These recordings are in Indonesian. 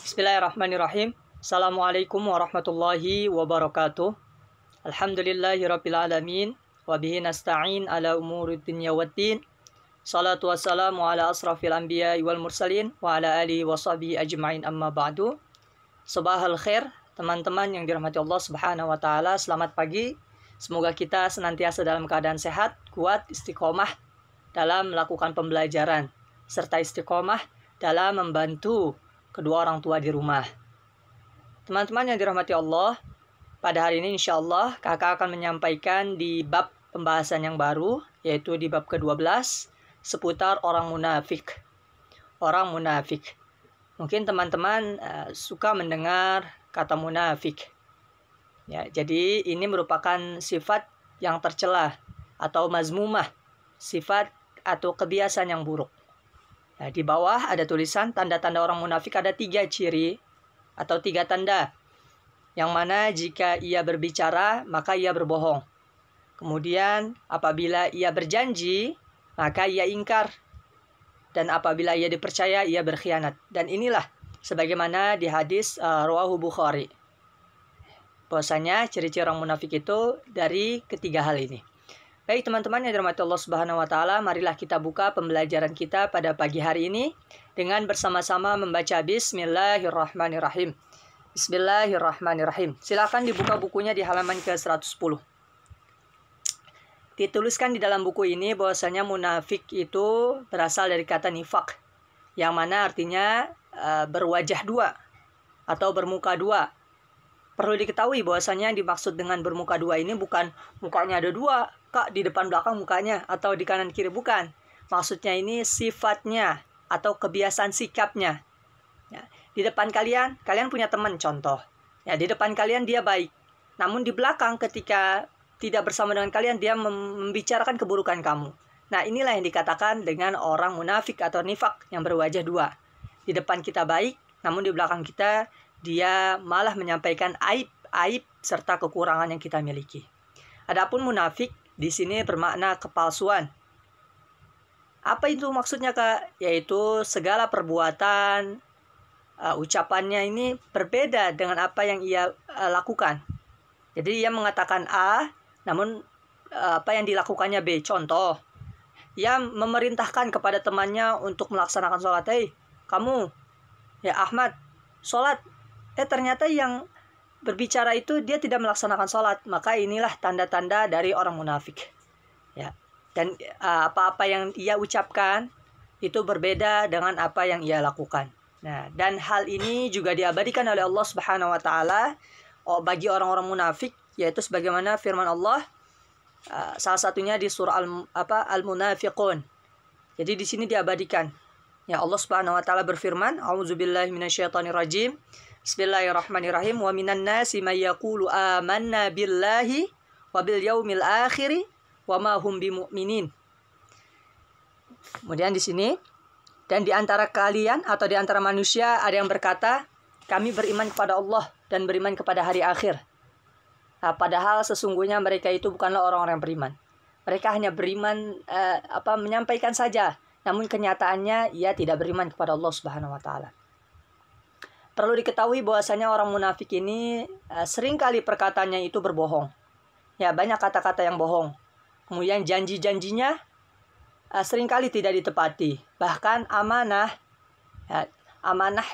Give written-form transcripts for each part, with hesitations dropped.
Bismillahirrahmanirrahim. Assalamualaikum warahmatullahi wabarakatuh. Alhamdulillahirabbil alamin wa bihi nasta'in ala umuri dunya waddin. Salatu wassalamu ala asrafil anbiya'i wal mursalin wa ala alihi wa sahbihi ajma'in, amma ba'du. Sabahal khair, teman-teman yang dirahmati Allah Subhanahu wa taala. Selamat pagi. Semoga kita senantiasa dalam keadaan sehat, kuat, istiqomah dalam melakukan pembelajaran serta istiqomah dalam membantu kedua orang tua di rumah. Teman-teman yang dirahmati Allah, pada hari ini insya Allah kakak akan menyampaikan di bab pembahasan yang baru, yaitu di bab ke-12 seputar orang munafik. Orang munafik. Mungkin teman-teman suka mendengar kata munafik. Ya, jadi ini merupakan sifat yang tercela atau mazmumah, sifat atau kebiasaan yang buruk. Nah, di bawah ada tulisan tanda-tanda orang munafik, ada 3 ciri atau 3 tanda. Yang mana jika ia berbicara, maka ia berbohong. Kemudian apabila ia berjanji, maka ia ingkar. Dan apabila ia dipercaya, ia berkhianat. Dan inilah sebagaimana di hadis Rawahu Bukhari. Bahwasanya ciri-ciri orang munafik itu dari ketiga hal ini. Baik teman-teman yang dirahmati Allah Subhanahu wa taala, marilah kita buka pembelajaran kita pada pagi hari ini dengan bersama-sama membaca Bismillahirrahmanirrahim. Bismillahirrahmanirrahim. Silakan dibuka bukunya di halaman ke-110. Dituliskan di dalam buku ini bahwasanya munafik itu berasal dari kata nifak, yang mana artinya berwajah dua atau bermuka dua. Perlu diketahui bahwasanya yang dimaksud dengan bermuka dua ini bukan mukanya ada dua, Kak, di depan belakang mukanya atau di kanan kiri, bukan. Maksudnya ini sifatnya atau kebiasaan sikapnya. Ya, di depan kalian punya teman contoh. Ya, di depan kalian dia baik. Namun di belakang ketika tidak bersama dengan kalian dia membicarakan keburukan kamu. Nah, inilah yang dikatakan dengan orang munafik atau nifak yang berwajah dua. Di depan kita baik, namun di belakang kita dia malah menyampaikan aib serta kekurangan yang kita miliki. Adapun munafik di sini bermakna kepalsuan. Apa itu maksudnya, Kak? Yaitu segala perbuatan, ucapannya ini berbeda dengan apa yang ia lakukan. Jadi ia mengatakan A, namun apa yang dilakukannya B. Contoh, ia memerintahkan kepada temannya untuk melaksanakan sholat. Kamu, ya Ahmad, sholat. Ternyata yang berbicara itu dia tidak melaksanakan sholat. Maka inilah tanda-tanda dari orang munafik. Ya. Dan apa-apa yang ia ucapkan itu berbeda dengan apa yang ia lakukan. Nah, dan hal ini juga diabadikan oleh Allah Subhanahu wa taala bagi orang-orang munafik, yaitu sebagaimana firman Allah salah satunya di surah Al-Munafiqun. Jadi di sini diabadikan. Ya, Allah Subhanahu wa taala berfirman, A'udzubillahi minasyaitonirrajim. Bismillahirrahmanirrahim. Wa minan nasi may yaqulu amanna billahi wa bil yaumil akhir wa ma hum bimumin. Kemudian di sini, dan di antara kalian atau di antara manusia ada yang berkata, kami beriman kepada Allah dan beriman kepada hari akhir. Nah, padahal sesungguhnya mereka itu bukanlah orang-orang yang beriman. Mereka hanya beriman menyampaikan saja, namun kenyataannya ia tidak beriman kepada Allah Subhanahu wa taala. Perlu diketahui bahwasanya orang munafik ini seringkali perkataannya itu berbohong. Ya, banyak kata-kata yang bohong. Kemudian janji-janjinya seringkali tidak ditepati. Bahkan amanah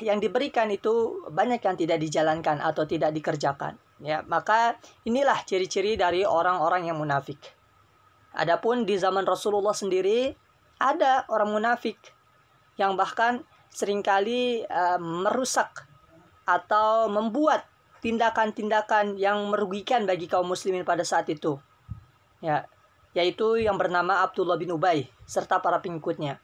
yang diberikan itu banyak yang tidak dijalankan atau tidak dikerjakan. Ya, maka inilah ciri-ciri dari orang-orang yang munafik. Adapun di zaman Rasulullah sendiri ada orang munafik yang bahkan seringkali merusak atau membuat tindakan-tindakan yang merugikan bagi kaum muslimin pada saat itu. Ya, yaitu yang bernama Abdullah bin Ubay serta para pengikutnya.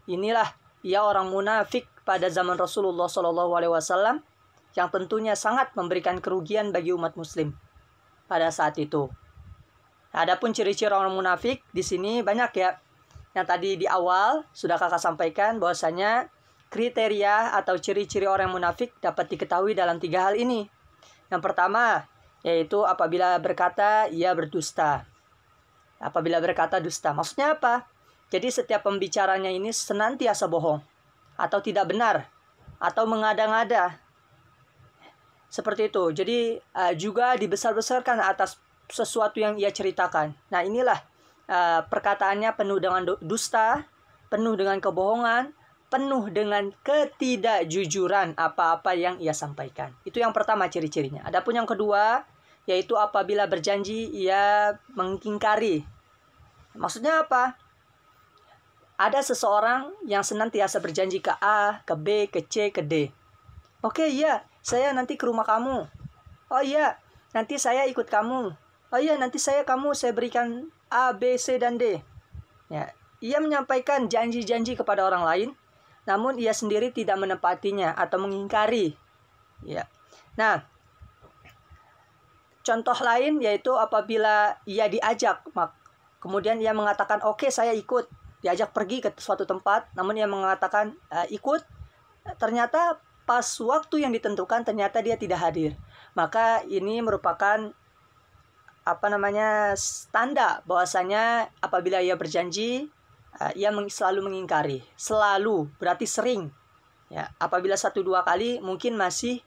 Inilah ia orang munafik pada zaman Rasulullah SAW yang tentunya sangat memberikan kerugian bagi umat muslim pada saat itu. Adapun ciri-ciri orang munafik di sini banyak ya. Yang tadi di awal sudah kakak sampaikan bahwasanya kriteria atau ciri-ciri orang munafik dapat diketahui dalam 3 hal ini. Yang pertama, yaitu apabila berkata, ia berdusta. Apabila berkata dusta, maksudnya apa? Jadi setiap pembicaranya ini senantiasa bohong atau tidak benar. atau mengada-ngada. Seperti itu. Jadi juga dibesar-besarkan atas sesuatu yang ia ceritakan. Nah, inilah perkataannya penuh dengan dusta, penuh dengan kebohongan, penuh dengan ketidakjujuran apa-apa yang ia sampaikan. Itu yang pertama ciri-cirinya. Adapun yang kedua, yaitu apabila berjanji ia mengingkari. Maksudnya apa? Ada seseorang yang senantiasa berjanji ke A, ke B, ke C, ke D. Oke, iya, saya nanti ke rumah kamu. Oh iya, nanti saya ikut kamu. Oh iya, nanti saya berikan A, B, C, dan D. Ya, ia menyampaikan janji-janji kepada orang lain, namun ia sendiri tidak menepatinya atau mengingkari. Ya. Nah, contoh lain yaitu apabila ia diajak, kemudian ia mengatakan, oke, saya ikut. Diajak pergi ke suatu tempat, namun ia mengatakan ikut. Ternyata pas waktu yang ditentukan ternyata dia tidak hadir. Maka ini merupakan tanda bahwasanya apabila ia berjanji, ia selalu mengingkari. Selalu berarti sering. Ya, apabila 1-2 kali mungkin masih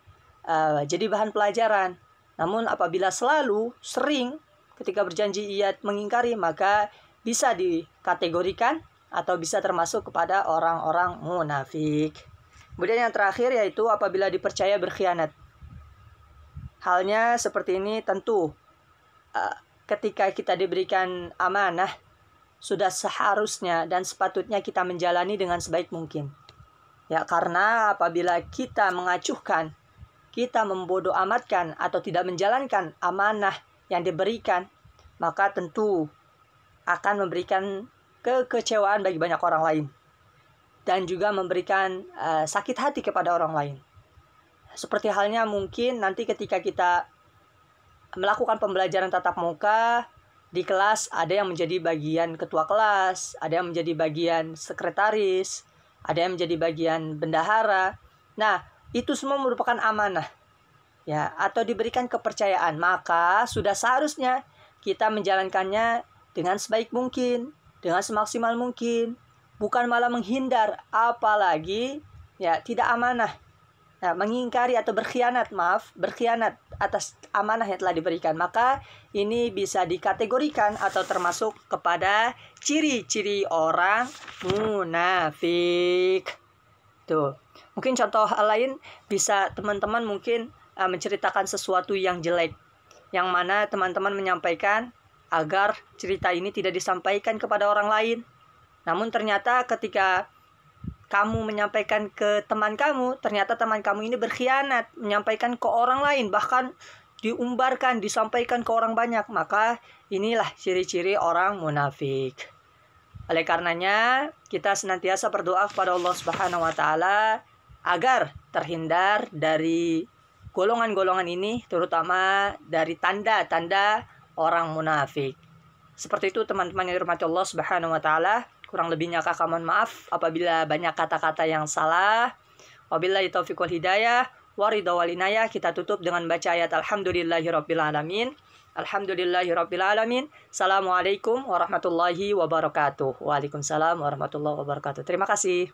jadi bahan pelajaran. Namun apabila selalu, sering, ketika berjanji ia mengingkari, maka bisa dikategorikan atau bisa termasuk kepada orang-orang munafik. Kemudian yang terakhir yaitu apabila dipercaya berkhianat. Halnya seperti ini tentu ketika kita diberikan amanah, sudah seharusnya dan sepatutnya kita menjalani dengan sebaik mungkin. Ya, karena apabila kita mengacuhkan, kita membodoh amatkan atau tidak menjalankan amanah yang diberikan, maka tentu akan memberikan kekecewaan bagi banyak orang lain. Dan juga memberikan sakit hati kepada orang lain. Seperti halnya mungkin nanti ketika kita melakukan pembelajaran tatap muka, di kelas ada yang menjadi bagian ketua kelas, ada yang menjadi bagian sekretaris, ada yang menjadi bagian bendahara. Nah, itu semua merupakan amanah. Ya, atau diberikan kepercayaan. Maka sudah seharusnya kita menjalankannya dengan sebaik mungkin, dengan semaksimal mungkin, bukan malah menghindar, apalagi ya tidak amanah. Nah, mengingkari atau berkhianat atas amanah yang telah diberikan. Maka ini bisa dikategorikan atau termasuk kepada ciri-ciri orang munafik. Tuh. Mungkin contoh lain bisa teman-teman mungkin menceritakan sesuatu yang jelek, yang mana teman-teman menyampaikan agar cerita ini tidak disampaikan kepada orang lain. Namun ternyata ketika kamu menyampaikan ke teman kamu, ternyata teman kamu ini berkhianat, menyampaikan ke orang lain, bahkan diumbarkan, disampaikan ke orang banyak. Maka inilah ciri-ciri orang munafik. Oleh karenanya, kita senantiasa berdoa kepada Allah Subhanahu wa taala agar terhindar dari golongan-golongan ini, terutama dari tanda-tanda orang munafik. Seperti itu teman-teman yang dirahmati Allah Subhanahu wa taala. Kurang lebihnya kakak mohon maaf apabila banyak kata-kata yang salah. Wabillahi taufiq wal hidayah. Waridha wal inayah. Kita tutup dengan baca ayat Alhamdulillahirabbil alamin. Alhamdulillahirabbil alamin. Assalamualaikum warahmatullahi wabarakatuh. Waalaikumsalam warahmatullahi wabarakatuh. Terima kasih.